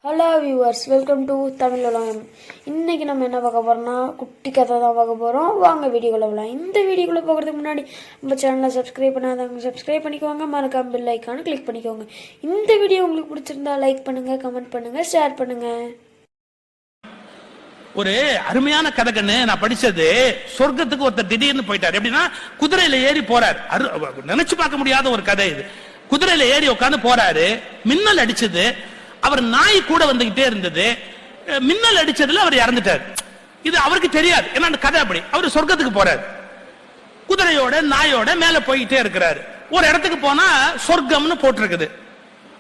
Hello viewers, welcome to Tamil உலகம். இன்றைக்கி நம்ம என்ன பார்க்க போகிறோம்னா குட்டி கதை தான் பார்க்க போகிறோம். வாங்க வீடியோக்குள்ள போகலாம். இந்த வீடியோக்குள்ளே போகிறதுக்கு முன்னாடி நம்ம சேனலை சப்ஸ்கிரைப் பண்ணாதவங்க சப்ஸ்கிரைப் பண்ணிக்கோங்க, மறக்காம பெல் ஐக்கானு கிளிக் பண்ணிக்கோங்க. இந்த வீடியோ உங்களுக்கு பிடிச்சிருந்தா லைக் பண்ணுங்கள், கமெண்ட் பண்ணுங்கள், ஷேர் பண்ணுங்கள். ஒரு அருமையான கதை கண்ணு நான் படிச்சது. சொர்க்கத்துக்கு ஒருத்தர் திடீர்னு போயிட்டார். எப்படின்னா குதிரையில ஏறி போறாரு. நினைச்சு பார்க்க முடியாத ஒரு கதை இது. குதிரையில ஏறி உட்காந்து போறாரு. மின்னல் அடிச்சது. அவர் நாய் கூட வந்துகிட்டே இருந்தது. மின்னல் அடிச்சதுல அவர் இறந்துட்டார். இது அவருக்கு தெரியாது. ஏன்னா அந்த கதை அப்படி. அவர் சொர்க்கத்துக்கு போறாரு. குதிரையோட நாயோட மேல போயிட்டே இருக்கிறாரு. ஒரு இடத்துக்கு போனா சொர்க்கம்னு போட்டிருக்குது.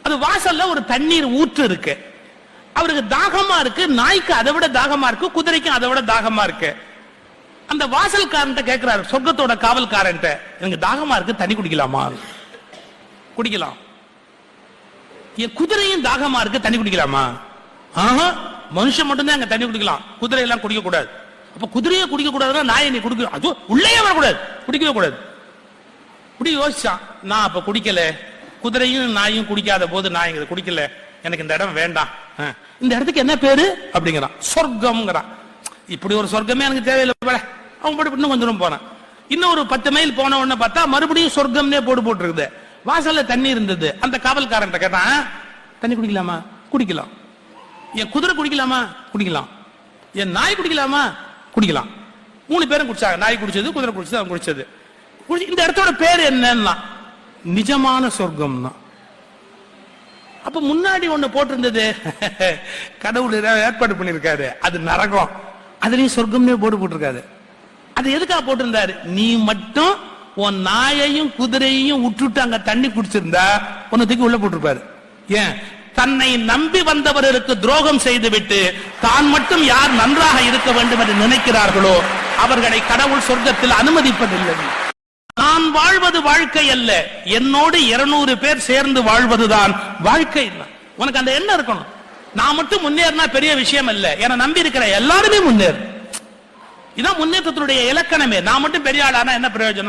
அது வாசல்ல ஒரு தண்ணீர் ஊற்று இருக்கு. அவருக்கு தாகமா இருக்கு. நாய்க்கு அதை விட தாகமா இருக்கு. குதிரைக்கும் அதை விட தாகமா இருக்கு. அந்த வாசல்காரன் கேட்கிறாரு, சொர்க்கத்தோட காவல்காரன், எனக்கு தாகமா இருக்கு, தண்ணி குடிக்கலாமா? குடிக்கலாம். என் குதிரையும் தாகமா இருக்கு, தண்ணி குடிக்கலாமா? ஆஹா, மனுஷன் மட்டும்தான் அங்க தண்ணி குடிக்கலாம், குதிரை எல்லாம் குடிக்க கூடாது. அப்ப குதிரையை குடிக்க கூடாதுன்னா நாயை நீ குடிக்க, அது உள்ளே வரக்கூடாது, குடிக்கவே கூடாது. குடி யோசிச்சான். நான் அப்ப குடிக்கல, குதிரையும் நாயும் குடிக்காத போது நான் இங்க குடிக்கல, எனக்கு இந்த இடம் வேண்டாம். இந்த இடத்துக்கு என்ன பேரு அப்படிங்கிறான். சொர்க்கம்ங்கிறான். இப்படி ஒரு சொர்க்கமே எனக்கு தேவையில்லை. அவன் போட்டு இன்னும் கொஞ்சம் போனான். இன்னும் ஒரு 10 மைல் போன உடனே பார்த்தா மறுபடியும் சொர்க்கம்னே போட்டுருக்குது. வாசல்ல தண்ணி இருந்தது. அந்த காவல்காரன் கேட்டான், தண்ணி குடிக்கலாமா? குடிக்கலாம். என் குதிரை குடிக்கலாமா? குடிக்கலாம். என் நாய் குடிக்கலாமா? குடிக்கலாம். 3 பேரும் குடிச்சாங்க. நாய் குடிச்சது, குதிரை குடிச்சது, அவன் குடிச்சது. இந்த இடத்தோட பேர் என்னன்னா நிஜமான சொர்க்கம் தான். அப்ப முன்னாடி ஒண்ணு போட்டிருந்தது, கடவுள் ஏற்பாடு பண்ணிருக்காரு, அது நரகம். அதுலயும் சொர்க்கம்னே போட்டிருக்காரு. அது எதுக்காக போட்டிருந்தாரு? நீ மட்டும் உன் நாயையும் குதிரையையும் விட்டுட்டு அங்க தண்ணி குடிச்சிருந்தா உன்னை தூக்கி உள்ள போட்டிருப்பாரு. ஏன்? தன்னை நம்பி வந்தவர்களுக்கு துரோகம் செய்துவிட்டு தான் மட்டும் யார் நன்றாக இருக்க வேண்டும் என்று நினைக்கிறார்களோ அவர்களை கடவுள் சொர்க்கத்தில் அனுமதிப்பதில்லை. நான் வாழ்வது வாழ்க்கை அல்ல, என்னோடு 200 பேர் சேர்ந்து வாழ்வதுதான் வாழ்க்கை. உனக்கு அந்த எண்ணம் இருக்கணும். நான் மட்டும் முன்னேறினா பெரிய விஷயம் அல்ல, என நம்பி இருக்கிற எல்லாருமே முன்னேறு. இதான் முன்னேற்றத்தினுடைய இலக்கணமே. நான் மட்டும் பெரிய ஆளானா என்ன பிரயோஜனம்?